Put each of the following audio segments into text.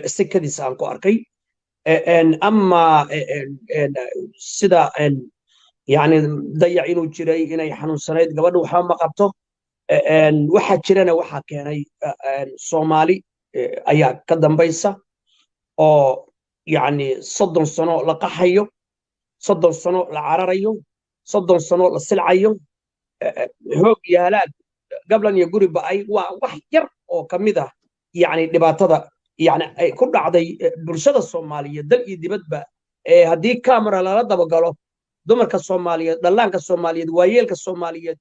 سكديس أنكو أركي أما سدا يعني ضيعينو جري إنay xanuunsanayd gabadhu waxa ma qabto waxa jirana waxa keenay Soomaali ayaa ka dambaysa oo yani 30 sano la qaxayo 30 sano la cararayo 30 sano la silcayo hoog yaalaad gablan iyo guri ba ay waa wax yar oo kamid ah yani dhibaatada yani ay ku dhacday bulshada Soomaaliyeed dal iyo dibadba hadii camera la daba galo dumarka Soomaaliyeed dhallaanka Soomaaliyeed waayeelka Soomaaliyeed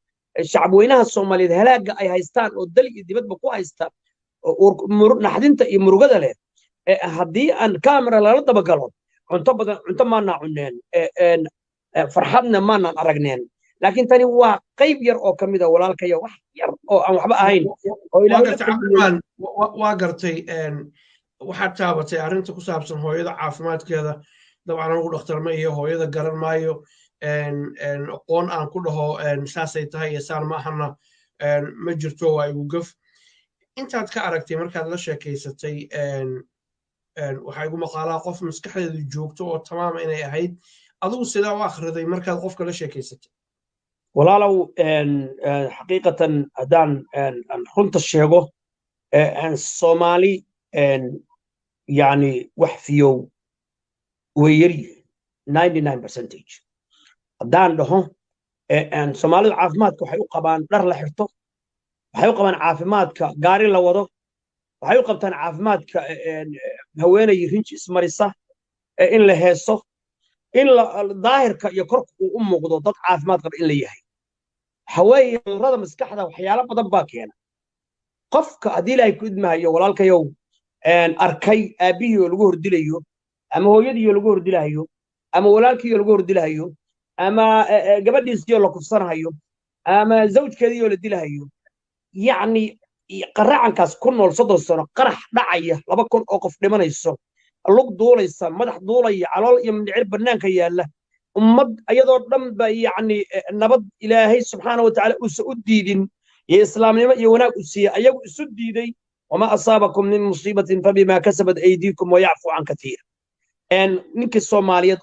shacab weynaha Soomaaliyeed halaaga ay haystaan oo dal iyo dibadba ku haystaan naxdinta iyo murugada leh hadii aan camera la daba galo cunto badan cunto ma naacuneen farxadna ma naan aragneen laakiin tani waa qayb yar oo kamid ah walaalkay wax yar oo aan waxba ahayn oo ilaahay waa gartay waxaad taabatay arrinta ku saabsan hooyada caafimaadkeeda dabcan ugu dhakhtar ma iyo hooyada garan maayo aqoon aan ku dhaho saasay tahay iyo saan ma ahana ma jirto waa igu gaf intaad ka aragtay markaad la sheekaysatay waxaa igu maqaalaa qof maskaxdeedu joogto oo tamaama inay ahayd adigu sidaa u akhriday markaad qofka la sheekaysatay walaalow xaqiiqatan haddaan runta sheego Soomaali yani wax fiyow way yar yihiin 99% haddaan dhaho Soomaalida caafimaadka waxay u qabaan dhar la xirto waxay u qabaan caafimaadka gaari la wado waxay u qabtaan caafimaadka haweeney rinji ismarisa in la heeso in daahirka iyo korku uu u muuqdo dad caafimaad qaba in la yahay haweeye cudurrada maskaxda waxyaalo badan baa keena qofka haddii ilaahay ku idmahayo walaalkayow arkay aabbihii oo lagu hordilayo ama hooyadii oo lagu hordilayo ama walaalkii oo lagu hordilayo ama gabadhiisii oo la kufsanayo ama zawjkeedii oo la dilayo yacni qaracankaas ku nool 30 sano qarax dhacaya 2,000 oo qof dhimanayso lug duulaysa madax duulaya calool iyo mindhicir banaanka yaala ummad ayadoo dhan ba yacni nabad ilaahay subxaanahu wa tacaala uusa u diidin iyo islaamnimo iyo wanaag u siiyey ayagu isu diiday وما أصابكم من مصيبة فبما كسبت أيديكم ويعفو عن كثير نينك الصوماليات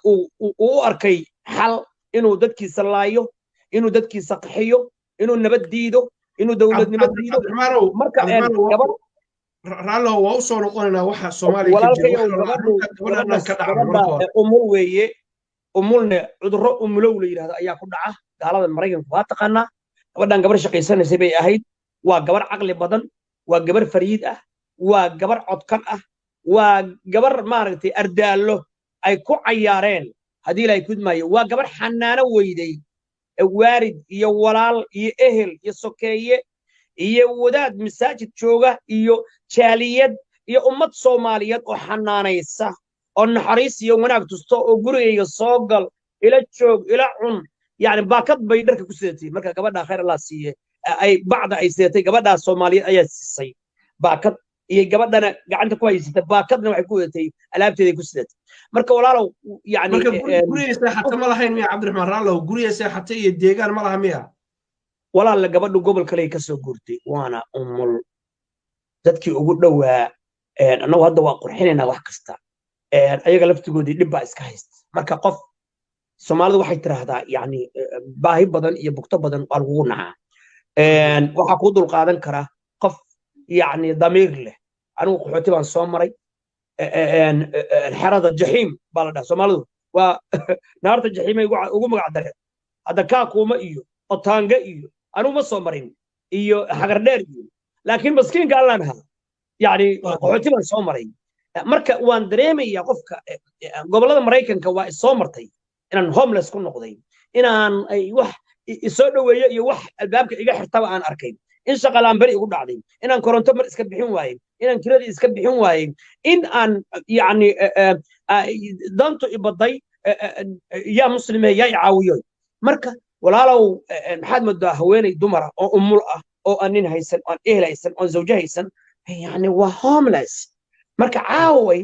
او أركي حل إنه ددكي سلايو إنه ددكي سقحيو إنه نبت ديدو إنه دولة نبت ديدو مركا رالو وأوصل نقولنا واحد صومالي أمور ويه أمورنا عذر أملولي هذا أيها كلها قال هذا المريض فاتقنا ودان قبر شقي سنة سبي أهيد وقبر عقل بدن وقبر فريد وقبر عدكن وقبر مارتي أردالله أي كو عيارين هذه لا يكون ماي وقبر حنانة ويدي وارد يولال يأهل يسوكيه يوداد مساجد شوغا شاليد أمة صوماليات وحنانيسة النحريس يومناك تستو وقري يصوغل إلى تشوغ إلى عن يعني باكت بيدرك كسيتي مركا قبضها خير الله سيه أي بعض أي سيتي قبضها الصومالية أي سي باكت قبضنا قاعد كويس باكتنا وحكويتي ألعبتي كسيتي مركا ولا لو يعني مركا قري حتى ما لهين ميا عبد الرحمن رالو قري حتى يديقان ما لها ميا ولا اللي قبضوا قبل كلي كسو قرتي وأنا أمل dadkii ugu dhawaa annagu hadda waa qurxinayna wax kasta ayaga laftigoodii dhib baa iska haysta marka qof Soomaalidu waxay tiraahdaa yani baahi badan iyo bugto badan waa lagu nacaa waxa ku dul qaadan kara qof yani damiir leh anigu qaxooti baan soo maray xarada jahiim baa la dhahaa Soomaalidu waa naarta jahiim ay ugu magac dareen hadda ka kuuma iyo otaanga iyo anigu ma soo marin iyo xagar dheer iyo لكن مسكين قال لنا يعني قحوتي بان سو مري marka waan dareemaya qofka gobolada Mareykanka waa soo martay inaan homeless ku noqday inaan ay wax soo dhaweeyo iyo wax albaabka iga xirtaba aan arkay in shaqalaan bari igu dhacday inaan koronto mar iska bixin waayay inaan kirada iska bixin waayay in aan yani danto ibaday ya muslimiin ya caawiyo marka walaalow maxaad moodaa haweeney dumara oo umul ah oo anin haysan oo ehel haysan oo zawjo haysan yani waa homeless marka caaway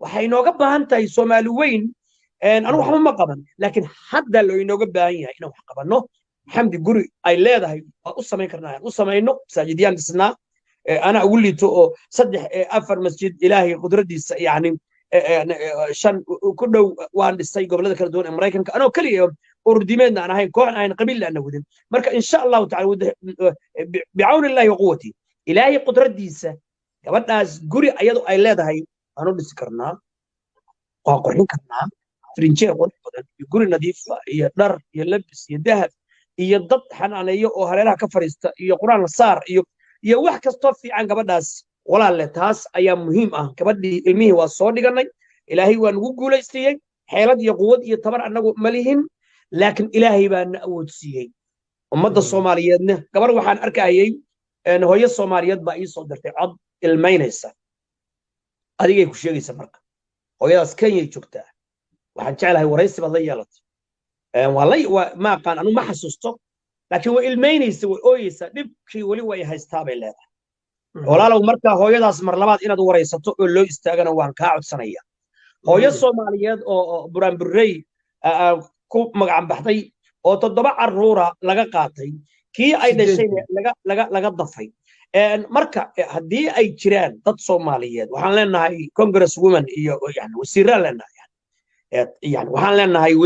waxay inooga baahan tahay Soomaali weyn anigu waxba ma qaban laakiin hadda loo inooga baahan yahay inaan wax qabano xamdi guri ay leedahay waa u sameyn karnaa u sameeyno masaajidiyaan dhisnaa أنا أقول لي تو صدح أفر مسجد إلهي قدرتي يعني شن كله وان السي قبل ذلك دون أمريكان أنا كل يوم أردمنا أنا هاي كون أنا قبيل لأنه ودين مرك إن شاء الله تعالى بعون الله وقوتي إلهي قدرتي قبل ناس قري أيضا أي لا هاي أنا بسكرنا وقرين كنا فرنجة وده يقول نظيف يدر يلبس يذهب يضط حنانية وهلها كفرست يقران الصار يوح كستوفي عن قبل ناس ولا لتاس أيام مهمة كبدي علمي والصور قلنا إلهي ونقول استيي حيلد يقود يعتبر أنه مليهم لكن إلهي بأن أودسيه ومدة الصوماليين قبل وحن أركايي إنه هي الصوماليات بقى يصدر عض المينيسة هذه يكون شيء يسمرك هو كان يشوكته waxaan jeclahay waraysi baad la yeelatay والله ما كان أنا ما حسسته لكن هو ilmeynaysa way ooyaysa dhibkii wali way haystaa bay leedahay walaalow marka hooyadaas mar labaad inaad waraysato oo loo istaagana waan ka codsanaya hooyo Soomaaliyeed oo buraanburey ku magacan baxday oo 7 caruura laga qaatay kii ay dhashay laga dafay marka hadii ay jiraan dad Soomaaliyeed waxaan leenahay congress woman iyo yani wasiirada leenahay يعني وحن لنا هاي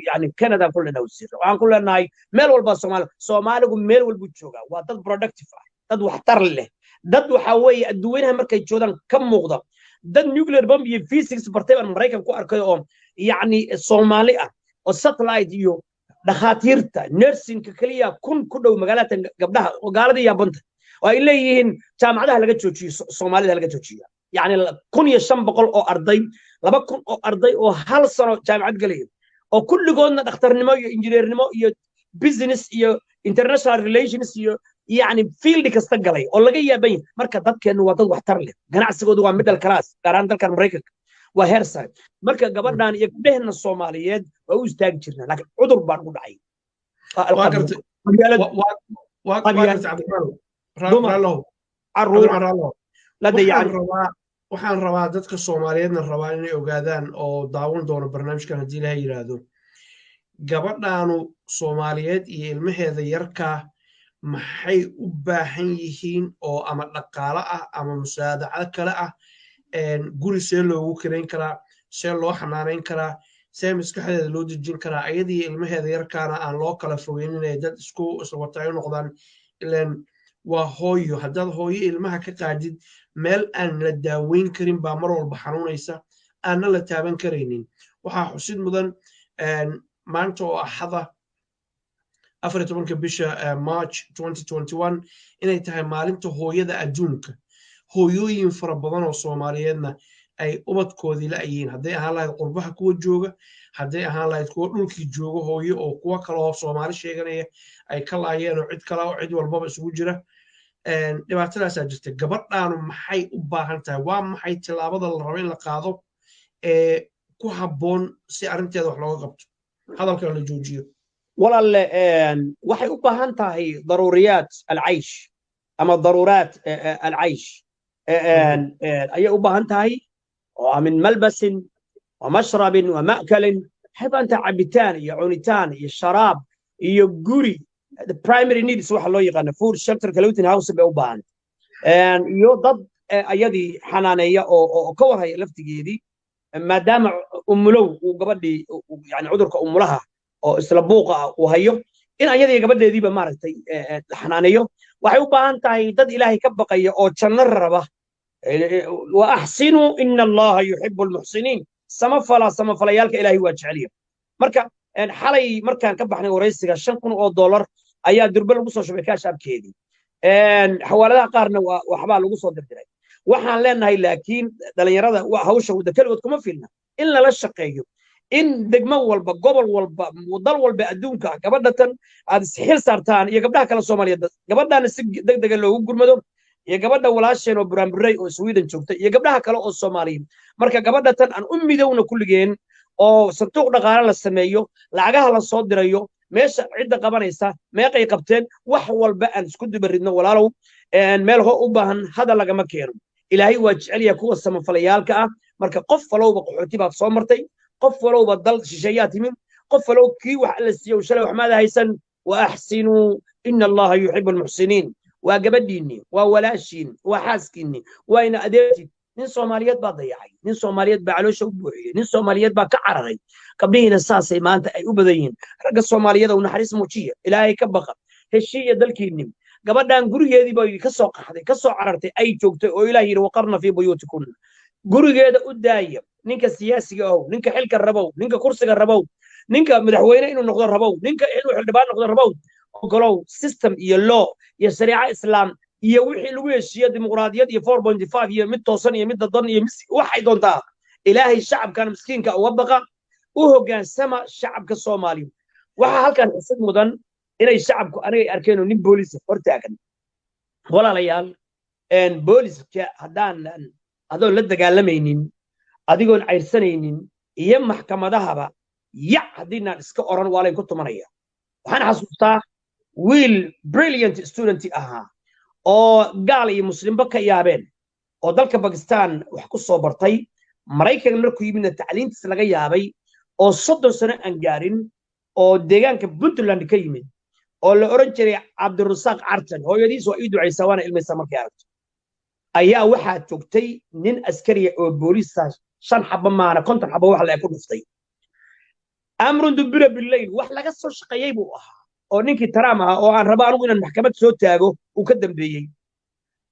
يعني كندا كلنا وسير وحن كلنا هاي ميل والبا سومالي ميل والبوتشوغا وضد برودكتيف ضد وحتر له ضد وحوي الدوينها مركي جودان كم مقدم ضد نيوكلير بومب فيزيكس برتيب امريكا كو اركيوم يعني الصوماليه والساتلايت يو دخاتيرتا نيرسينك كليا كن دو مغالات غبدها وغالدي يا بنت واي ليهين جامعadaha laga joojiyo Soomaalida laga joojiyo يعني 1500 oo arday 2,000 oo arday oo hal sano jaamacad galay oo kulligoodna dhakhtarnimo iyo injineernimo iyo business iyo international relations iyo yani field kasta galay oo laga yaabay marka dadkeenu waa dad waxtar leh ganacsigoodu waa middle class qaraan dalka Mareykanka waa heersay marka gabadhan iyo gabdhaheena Soomaaliyeed waa u istaagi jirnaa laakiin cudur baan u dhacay waxaan rabaa dadka Soomaaliyeedna rabaa inay ogaadaan oo daawan doona barnaamijkan hadii la yiraahdo gabadhaanu Soomaaliyeed iyo ilmaheeda yarka maxay u baahan yihiin oo ama dhaqaale ah ama musaadacad kale ah guri see loogu kareyn karaa see loo xanaaneyn karaa see maskaxdeeda loo dejin karaa ayadii ilmaheeda yarkaana aan loo kala fogeynin ay dad isku watay noqdaan ileen waa hooyo haddaad hooyo ilmaha ka qaadid meel aan la daaweyn karin baa mar walba xanuunaysa aanna la taaban karaynin waxaa xusid mudan maanta oo axada 14 bisha March 2021 inay tahay maalinta hooyada adduunka hooyooyin fara badan oo Soomaaliyeedna ay ubadkoodii la ayeen hadday ahaan lahayd qurbaha kuwa jooga hadday ahaan lahayd kuwa dhulkii jooga hooyo oo kuwa kale oo Soomaali sheeganaya ay ka laayeen oo cid kale oo cid walbaba isugu jira dhibaatadaas jirta gabadhaanu maxay u baahan tahay waa maxay tilaabada la rabo in la qaado ku habboon si arrinteeda wax looga qabto hadalkan la joojiyo walaal waxay u baahan tahay daruuriyaat alcaysh ama daruuraat alcaysh ayay u baahan tahay oo min malbasin wa mashrabin wa ma'kalin حيث أنت عبيتان يا عونيتان يا شراب يا جوري the primary needs waxa loo yaqaan food shelter clothing house bay u baahan iyo dad ayadii xanaaneeya oo ka warhaya laftigeedii maadaama umulow uu gabadhii yani cudurka umulaha oo isla buuqa uu hayo in ayadii gabadheediiba maaragtay xanaaneeyo waxay u baahan tahay dad ilaahay ka baqaya oo janno raba wa ahsinu inna allaha yuhibbu almuhsinin samafalayaalka ilaahay waa jecel yahay marka xalay markaan ka baxnay waraysiga $5,000 ayaa durba lagu soo shubay kaashabkeedii xawaaladaha qaarna waxbaa lagu soo dirdiray waxaan leenahay laakiin dhalinyarada hawsha wada kaligood kuma filna in lala shaqeeyo in degmo walba gobol walba dal walba adduunka gabadhatan aad isxil saartaan iyo gabdhaha kale Soomaaliyeed gabadhaana si degdeg loogu gurmado iyo gabadha walaasheen oo buraanburey oo Sweden joogta iyo gabdhaha kale oo Soomaaliyeed marka gabadhatan aan u midowna kulligeen oo sanduuq dhaqaale la sameeyo lacagaha la soo dirayo meesha cidda qabanaysa meeqay qabteen wax walba aan isku dibaridno walaalow meel ho u baahan hada lagama keeno ilaahay waa jecel yahay kuwa samafalayaalka ah marka qof walowba qaxooti baad soo martay qof walowba dal shisheeyaa timin qof walow kii wax la siiyo shalay wax maada haysan wa ahsinu inna allaha yuhibbu almuhsinin وقبديني وولاشين وحاسكيني وين أديتي نين صوماليات بعض ضيعي نين صوماليات بعلوش وبوعي نين صوماليات بكعرري قبلين الساسي ما أنت أي أبدين رجع الصوماليات ونحرس موتشية إلهي كبقى هالشيء دلكيني قبل أن قولي هذه بيجي كسوق حدي كسوق عررتي أي جوكت وإلهي وقرنا في بيوتكم قولي هذا قدايم نينك السياسي أو نينك حلك الربو نينك كرسي الربو نينك مدحوينا إنه نقدر ربو نينك إنه حلبان نقدر ربو وقالوا سيستم يلو يا شريعة إسلام يا وحي لويش يا ديمقراطية يا 4.5 يا مد توصل يا مد ضن يا مس واحد دونتا إلهي الشعب كان مسكين كأوبقة وهو كان سما الشعب كالصومالي وحال كان حسد مدن إن الشعب أنا أركانه نيم بوليس فرتاكن ولا ليال إن بوليس كهدان هذول لدى قال لمينين أديكون عيرسنينين يم محكمة ذهبا يا هدينا اسك أوران ولا كنت مريا وحنا حسوستا ويل بريليانت ستودنت أها أو قال يا مسلم بك يا بين أو ذلك باكستان وحكوا صوبرتي مريكا مركو يمين التعليم تسلقي يا بي أو صدق سنة أنجارين أو ديجان كبنتلاند كيمين أو الأورنجري عبد الرزاق عرتن هو يديس وإيدو عيسوانا المسامر كارت أيها واحد توقتي نين أسكري أو بوليس شان حبا معنا كنت حبا واحد لا يكون مفتي أمر دبر بالليل واحد قصر شقيبو أو نينكي ترامها أو عن ربانو إن المحكمة سوتاغو وكدم بيي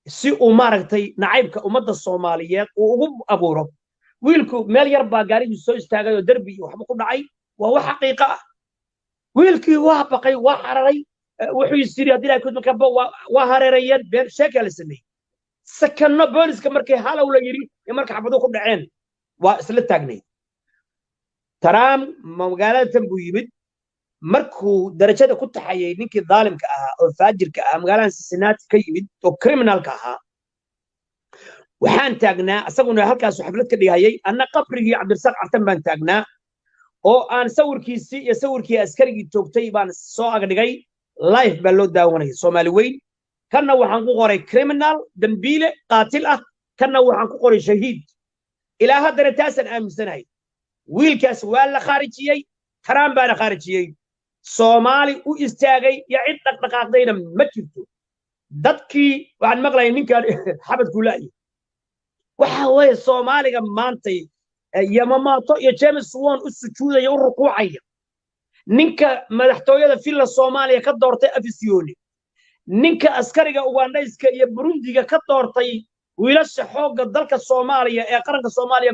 سي أمارتي نعيبك أمد الصوماليات وأبو أبورو ويلكو مال يربا قاري سو استاغو دربي وحما كدعي وهو حقيقة ويلكي وابقي وحرري وحو يسيري هدي لا كنت مكبا وهرريان بين شكل سمي سكننا بوليسكا markay halaw la yiri marka xabado ku dhaceen waa isla taagnay taraam magaalada tanbu yimid markuu darajada ku taxayay ninkii daalimka ahaa oo faajirka ah magaalada Cincinnati ka yimid oo criminalka ahaa waxaan taagnaa asaguna halkaas xaflad ka dhigayay anna qabrigii Cabdirsaaq Artan baan taagnaa oo aan sawirkiisii iyo sawirkii askarigii toogtay baan soo agdhigay live baa loo daawanay Soomaali weyn كنا وحن قوري كريمنال دنبيله قاتل كنا وحن قوري شهيد إلى هذا نتاسن أمس سنة ويلكاس ولا خارجية ترام بنا خارجية صومالي واستاجي يعد دقائقين ما تشوفوا دتكي وعن مغلا يمين كان حبت كلاي وحوي الصومالي كمانتي يا ماما تو يا جيمس وون السجود يورقوعية نينكا مدحتويا في الصومالية كدورتي أفيسيوني ninka askariga Ugandayska iyo Burundiga ka doortay wiilasha xoogga dalka Soomaaliya ee qaranka Soomaaliya